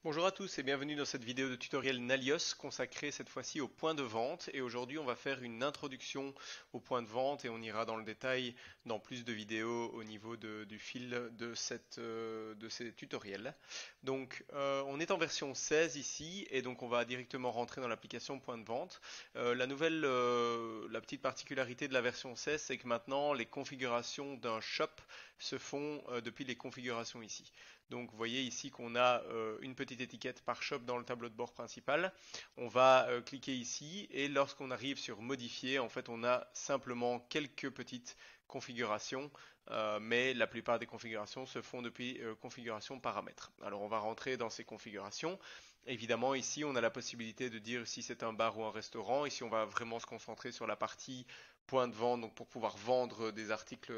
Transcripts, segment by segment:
Bonjour à tous et bienvenue dans cette vidéo de tutoriel Nalios consacrée cette fois-ci au point de vente. Et aujourd'hui on va faire une introduction au point de vente et on ira dans le détail dans plus de vidéos au niveau du fil de ces tutoriels. Donc on est en version 16 ici et donc on va directement rentrer dans l'application point de vente. La petite particularité de la version 16, c'est que maintenant les configurations d'un shop se font depuis les configurations ici. Donc vous voyez ici qu'on a une petite étiquette par shop dans le tableau de bord principal. On va cliquer ici et lorsqu'on arrive sur modifier, en fait on a simplement quelques petites configurations, mais la plupart des configurations se font depuis configuration paramètres. Alors on va rentrer dans ces configurations. Évidemment ici on a la possibilité de dire si c'est un bar ou un restaurant. Ici on va vraiment se concentrer sur la partie point de vente, donc pour pouvoir vendre des articles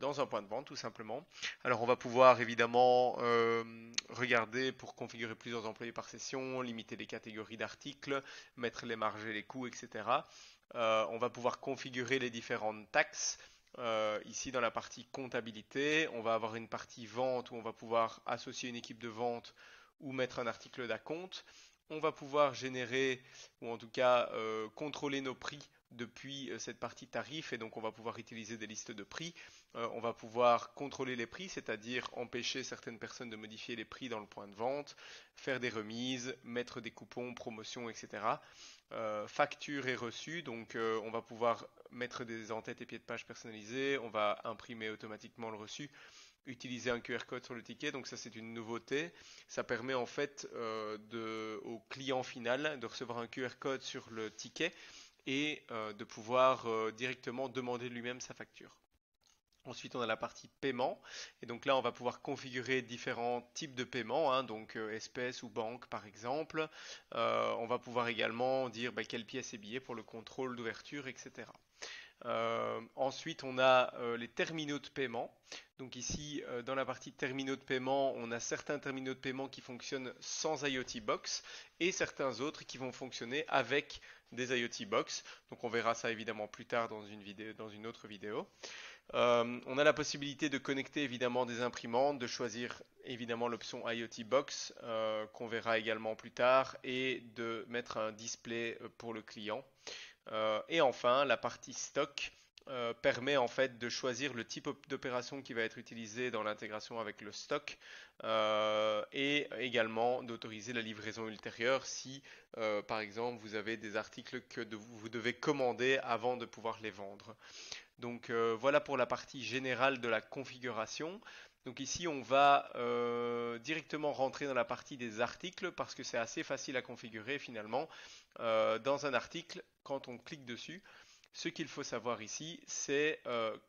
dans un point de vente tout simplement. Alors on va pouvoir évidemment regarder pour configurer plusieurs employés par session, limiter les catégories d'articles, mettre les marges et les coûts, etc. On va pouvoir configurer les différentes taxes. Ici dans la partie comptabilité, on va avoir une partie vente où on va pouvoir associer une équipe de vente ou mettre un article d'acompte. On va pouvoir générer ou en tout cas contrôler nos prix depuis cette partie tarif et donc on va pouvoir utiliser des listes de prix. On va pouvoir contrôler les prix, c'est-à-dire empêcher certaines personnes de modifier les prix dans le point de vente, faire des remises, mettre des coupons, promotions, etc. Factures et reçus, donc on va pouvoir mettre des en-tête et pieds de page personnalisés, on va imprimer automatiquement le reçu, utiliser un QR code sur le ticket, donc ça c'est une nouveauté. Ça permet en fait au client final de recevoir un QR code sur le ticket et de pouvoir directement demander lui-même sa facture. Ensuite, on a la partie paiement. Et donc là, on va pouvoir configurer différents types de paiements, hein, donc espèces ou banque par exemple. On va pouvoir également dire quelle pièce est billet pour le contrôle d'ouverture, etc. Ensuite, on a les terminaux de paiement. Donc ici, dans la partie terminaux de paiement, on a certains terminaux de paiement qui fonctionnent sans IoT Box et certains autres qui vont fonctionner avec des IoT Box. Donc on verra ça évidemment plus tard dans une autre vidéo. On a la possibilité de connecter évidemment des imprimantes, de choisir évidemment l'option IoT Box qu'on verra également plus tard et de mettre un display pour le client. Et enfin, la partie stock permet en fait de choisir le type d'opération qui va être utilisé dans l'intégration avec le stock et également d'autoriser la livraison ultérieure si par exemple vous avez des articles que vous devez commander avant de pouvoir les vendre. Donc voilà pour la partie générale de la configuration. Donc ici on va directement rentrer dans la partie des articles parce que c'est assez facile à configurer finalement. Dans un article, quand on clique dessus, ce qu'il faut savoir ici, c'est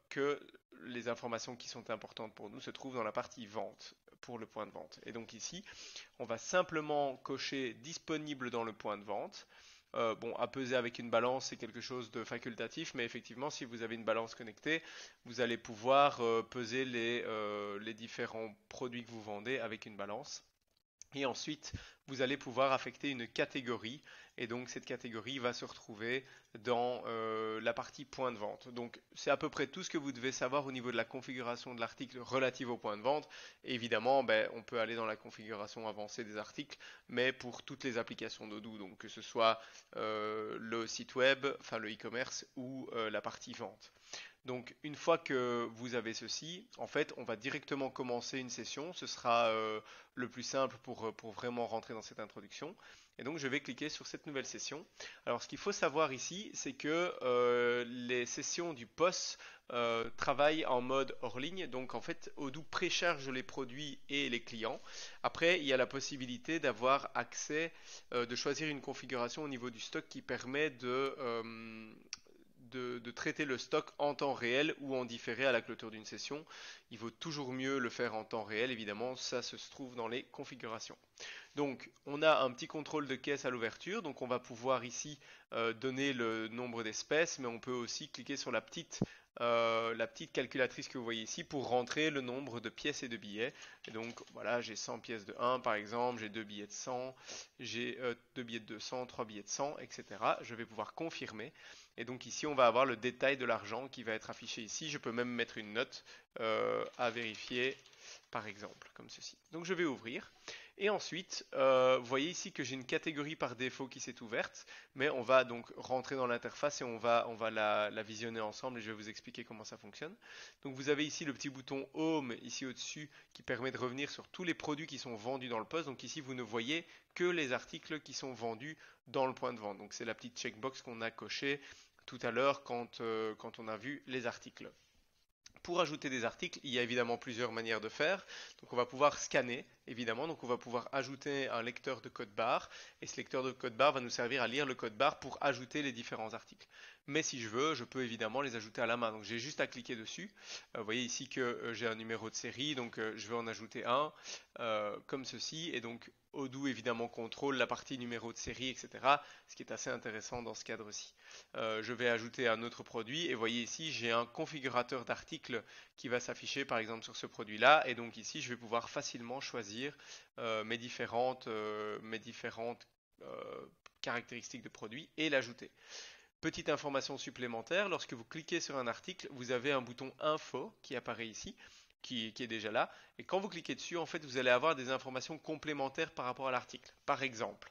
que les informations qui sont importantes pour nous se trouvent dans la partie vente pour le point de vente. Et donc ici, on va simplement cocher disponible dans le point de vente. Bon, à peser avec une balance, c'est quelque chose de facultatif, mais effectivement, si vous avez une balance connectée, vous allez pouvoir peser les différents produits que vous vendez avec une balance. Et ensuite, vous allez pouvoir affecter une catégorie. Et donc, cette catégorie va se retrouver dans la partie point de vente. Donc, c'est à peu près tout ce que vous devez savoir au niveau de la configuration de l'article relative au point de vente. Et évidemment, on peut aller dans la configuration avancée des articles, mais pour toutes les applications d'Odoo, donc que ce soit le site web, enfin le e-commerce ou la partie vente. Donc une fois que vous avez ceci, en fait, on va directement commencer une session. Ce sera le plus simple pour vraiment rentrer dans cette introduction. Et donc je vais cliquer sur cette nouvelle session. Alors ce qu'il faut savoir ici, c'est que les sessions du POS travaillent en mode hors ligne. Donc en fait, Odoo précharge les produits et les clients. Après, il y a la possibilité d'avoir accès, de choisir une configuration au niveau du stock qui permet de traiter le stock en temps réel ou en différé à la clôture d'une session. Il vaut toujours mieux le faire en temps réel, évidemment, ça se trouve dans les configurations. Donc on a un petit contrôle de caisse à l'ouverture, donc on va pouvoir ici donner le nombre d'espèces, mais on peut aussi cliquer sur la petite calculatrice que vous voyez ici pour rentrer le nombre de pièces et de billets. Et donc voilà, j'ai 100 pièces de 1 par exemple, j'ai 2 billets de 100, j'ai 2 billets de 200, 3 billets de 100, etc. Je vais pouvoir confirmer. Et donc ici, on va avoir le détail de l'argent qui va être affiché ici. Je peux même mettre une note à vérifier, par exemple, comme ceci. Donc je vais ouvrir. Et ensuite, vous voyez ici que j'ai une catégorie par défaut qui s'est ouverte, mais on va donc rentrer dans l'interface et on va la visionner ensemble et je vais vous expliquer comment ça fonctionne. Donc vous avez ici le petit bouton Home ici au-dessus qui permet de revenir sur tous les produits qui sont vendus dans le poste. Donc ici vous ne voyez que les articles qui sont vendus dans le point de vente. Donc c'est la petite checkbox qu'on a cochée tout à l'heure quand on a vu les articles. Pour ajouter des articles, il y a évidemment plusieurs manières de faire. Donc on va pouvoir scanner, évidemment. Donc on va pouvoir ajouter un lecteur de code barre. Et ce lecteur de code barre va nous servir à lire le code barre pour ajouter les différents articles. Mais si je veux, je peux évidemment les ajouter à la main. Donc j'ai juste à cliquer dessus. Vous voyez ici que j'ai un numéro de série. Donc je vais en ajouter un, comme ceci. Et donc Odoo évidemment contrôle la partie numéro de série, etc. Ce qui est assez intéressant dans ce cadre-ci. Je vais ajouter un autre produit et voyez ici j'ai un configurateur d'articles qui va s'afficher par exemple sur ce produit-là et donc ici je vais pouvoir facilement choisir mes différentes caractéristiques de produit et l'ajouter. Petite information supplémentaire, lorsque vous cliquez sur un article, vous avez un bouton info qui apparaît ici. Qui est déjà là. Et quand vous cliquez dessus, en fait, vous allez avoir des informations complémentaires par rapport à l'article. Par exemple,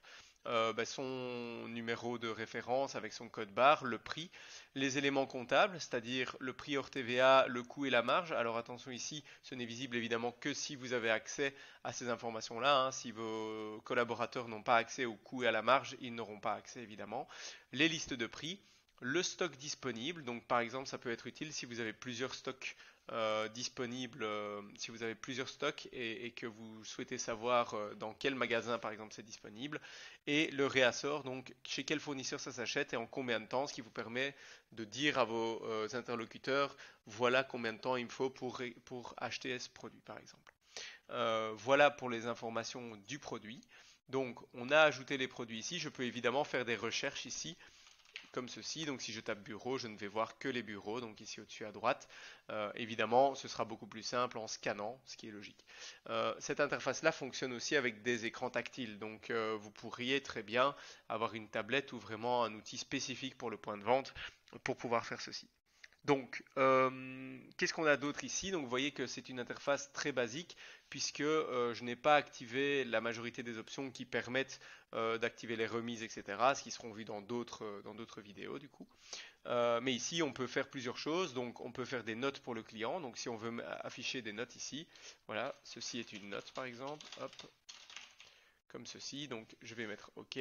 son numéro de référence avec son code barre, le prix, les éléments comptables, c'est-à-dire le prix hors TVA, le coût et la marge. Alors attention ici, ce n'est visible évidemment que si vous avez accès à ces informations-là. Hein. Si vos collaborateurs n'ont pas accès au coût et à la marge, ils n'auront pas accès évidemment. Les listes de prix, le stock disponible. Donc par exemple, ça peut être utile si vous avez plusieurs stocks disponible si vous avez plusieurs stocks et que vous souhaitez savoir dans quel magasin par exemple c'est disponible et le réassort, donc chez quel fournisseur ça s'achète et en combien de temps, ce qui vous permet de dire à vos interlocuteurs voilà combien de temps il me faut pour acheter ce produit par exemple. Voilà pour les informations du produit. Donc on a ajouté les produits ici, je peux évidemment faire des recherches ici comme ceci. Donc si je tape bureau, je ne vais voir que les bureaux, donc ici au-dessus à droite. Évidemment, ce sera beaucoup plus simple en scannant, ce qui est logique. Cette interface-là fonctionne aussi avec des écrans tactiles, donc vous pourriez très bien avoir une tablette ou vraiment un outil spécifique pour le point de vente pour pouvoir faire ceci. Donc, qu'est-ce qu'on a d'autre ici? Donc, vous voyez que c'est une interface très basique puisque je n'ai pas activé la majorité des options qui permettent d'activer les remises, etc. Ce qui seront vues dans d'autres vidéos du coup. Mais ici, on peut faire plusieurs choses. Donc, on peut faire des notes pour le client. Donc, si on veut afficher des notes ici, voilà, ceci est une note par exemple. Hop, comme ceci, donc je vais mettre OK.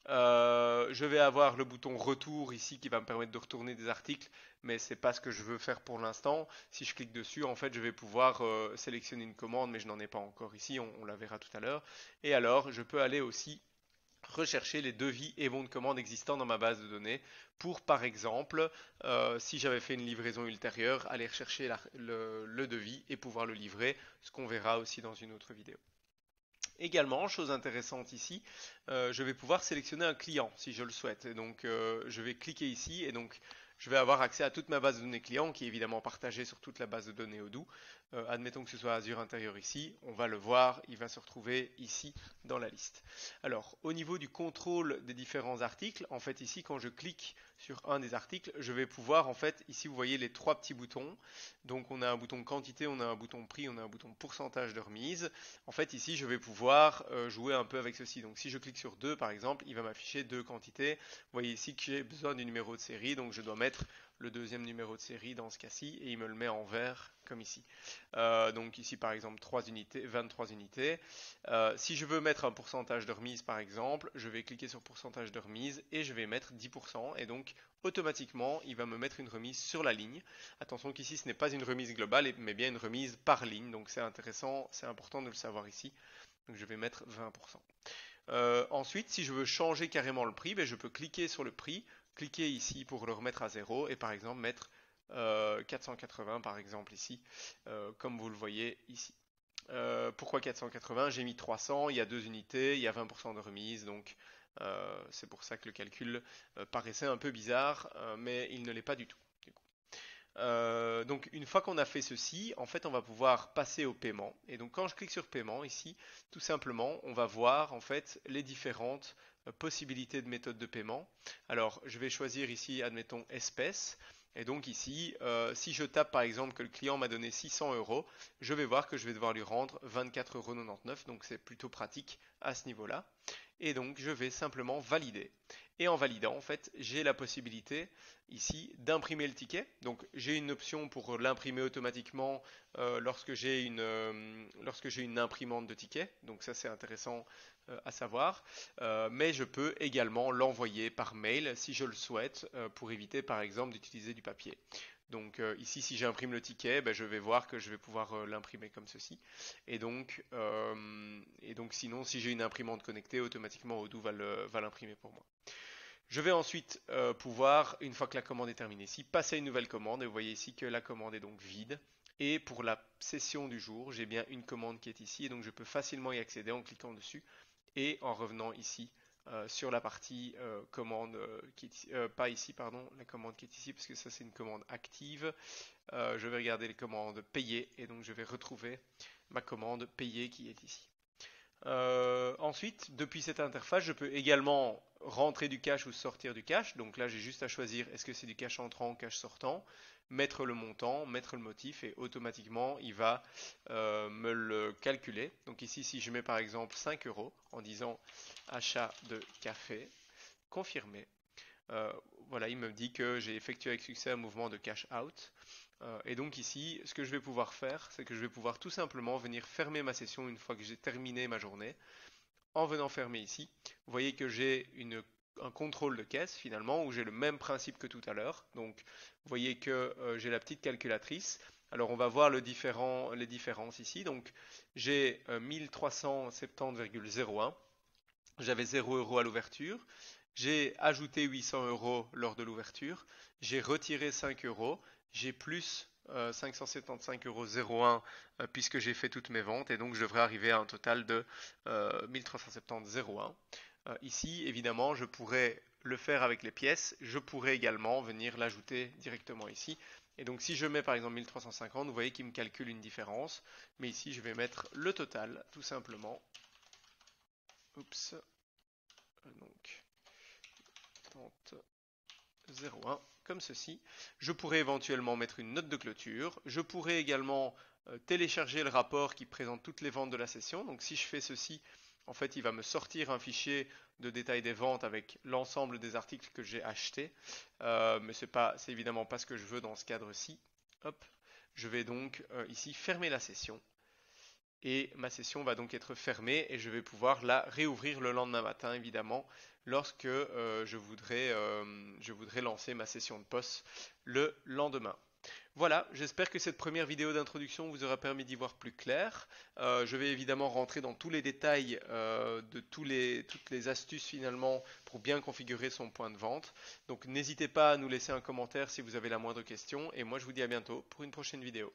Je vais avoir le bouton retour ici qui va me permettre de retourner des articles, mais c'est pas ce que je veux faire pour l'instant. Si je clique dessus, en fait, je vais pouvoir sélectionner une commande, mais je n'en ai pas encore ici, on la verra tout à l'heure. Et alors, je peux aller aussi rechercher les devis et bons de commande existants dans ma base de données pour, par exemple, si j'avais fait une livraison ultérieure, aller rechercher le devis et pouvoir le livrer, ce qu'on verra aussi dans une autre vidéo. Également, chose intéressante ici, je vais pouvoir sélectionner un client si je le souhaite. Et donc, je vais cliquer ici et donc je vais avoir accès à toute ma base de données client qui est évidemment partagée sur toute la base de données Odoo. Admettons que ce soit Azure intérieur ici, on va le voir, il va se retrouver ici dans la liste. Alors, au niveau du contrôle des différents articles, en fait ici, quand je clique sur un des articles, je vais pouvoir, en fait, ici vous voyez les trois petits boutons. Donc on a un bouton quantité, on a un bouton prix, on a un bouton pourcentage de remise. En fait ici je vais pouvoir jouer un peu avec ceci. Donc si je clique sur 2 par exemple, il va m'afficher deux quantités. Vous voyez ici que j'ai besoin du numéro de série, donc je dois mettre le deuxième numéro de série dans ce cas-ci et il me le met en vert comme ici. Donc ici par exemple 3 unités, 23 unités. Si je veux mettre un pourcentage de remise par exemple, je vais cliquer sur pourcentage de remise et je vais mettre 10% et donc automatiquement il va me mettre une remise sur la ligne. Attention qu'ici ce n'est pas une remise globale mais bien une remise par ligne, donc c'est intéressant, c'est important de le savoir ici. Donc je vais mettre 20%. Ensuite, si je veux changer carrément le prix, ben, je peux cliquer sur le prix, cliquer ici pour le remettre à 0 et par exemple mettre 480 par exemple ici, comme vous le voyez ici. Pourquoi 480? J'ai mis 300, il y a 2 unités, il y a 20% de remise, donc c'est pour ça que le calcul paraissait un peu bizarre, mais il ne l'est pas du tout. Donc une fois qu'on a fait ceci, en fait on va pouvoir passer au paiement. Et donc quand je clique sur paiement ici, tout simplement on va voir en fait les différentes possibilités de méthodes de paiement. Alors je vais choisir ici admettons espèces. Et donc ici, si je tape par exemple que le client m'a donné 600 euros, je vais voir que je vais devoir lui rendre 24,99 €. Donc c'est plutôt pratique à ce niveau-là. Et donc je vais simplement valider. Et en validant, en fait, j'ai la possibilité ici d'imprimer le ticket. Donc j'ai une option pour l'imprimer automatiquement lorsque j'ai une imprimante de tickets. Donc ça c'est intéressant à savoir. Mais je peux également l'envoyer par mail si je le souhaite pour éviter par exemple d'utiliser du papier. Donc ici, si j'imprime le ticket, ben, je vais voir que je vais pouvoir l'imprimer comme ceci. Et donc sinon, si j'ai une imprimante connectée, automatiquement Odoo va l'imprimer pour moi. Je vais ensuite pouvoir, une fois que la commande est terminée ici, passer à une nouvelle commande. Et vous voyez ici que la commande est donc vide. Et pour la session du jour, j'ai bien une commande qui est ici. Et donc je peux facilement y accéder en cliquant dessus et en revenant ici sur la partie commande qui est pas ici, pardon, la commande qui est ici, parce que ça c'est une commande active. Je vais regarder les commandes payées et donc je vais retrouver ma commande payée qui est ici. Ensuite, depuis cette interface, je peux également rentrer du cash ou sortir du cash. Donc là, j'ai juste à choisir est-ce que c'est du cash entrant ou cash sortant, mettre le montant, mettre le motif et automatiquement, il va me le calculer. Donc ici, si je mets par exemple 5 euros en disant achat de café, confirmé. Voilà, il me dit que j'ai effectué avec succès un mouvement de cash out. Et donc ici, ce que je vais pouvoir faire, c'est que je vais pouvoir tout simplement venir fermer ma session une fois que j'ai terminé ma journée. En venant fermer ici, vous voyez que j'ai un contrôle de caisse finalement, où j'ai le même principe que tout à l'heure. Donc vous voyez que j'ai la petite calculatrice. Alors on va voir les différences ici. Donc j'ai 1370,01. J'avais 0 euros à l'ouverture. J'ai ajouté 800 euros lors de l'ouverture. J'ai retiré 5 euros. J'ai plus 575,01 € puisque j'ai fait toutes mes ventes. Et donc je devrais arriver à un total de 1370,01 €. Ici, évidemment, je pourrais le faire avec les pièces. Je pourrais également venir l'ajouter directement ici. Et donc si je mets par exemple 1350, vous voyez qu'il me calcule une différence. Mais ici, je vais mettre le total, tout simplement. Oups. Donc 30,01 comme ceci. Je pourrais éventuellement mettre une note de clôture. Je pourrais également télécharger le rapport qui présente toutes les ventes de la session. Donc si je fais ceci, en fait, il va me sortir un fichier de détail des ventes avec l'ensemble des articles que j'ai achetés. Mais c'est évidemment pas ce que je veux dans ce cadre-ci. Hop, je vais donc ici fermer la session. Et ma session va donc être fermée et je vais pouvoir la réouvrir le lendemain matin, évidemment, lorsque je voudrais lancer ma session de poste le lendemain. Voilà, j'espère que cette première vidéo d'introduction vous aura permis d'y voir plus clair. Je vais évidemment rentrer dans tous les détails de toutes les astuces finalement pour bien configurer son point de vente. Donc n'hésitez pas à nous laisser un commentaire si vous avez la moindre question et moi je vous dis à bientôt pour une prochaine vidéo.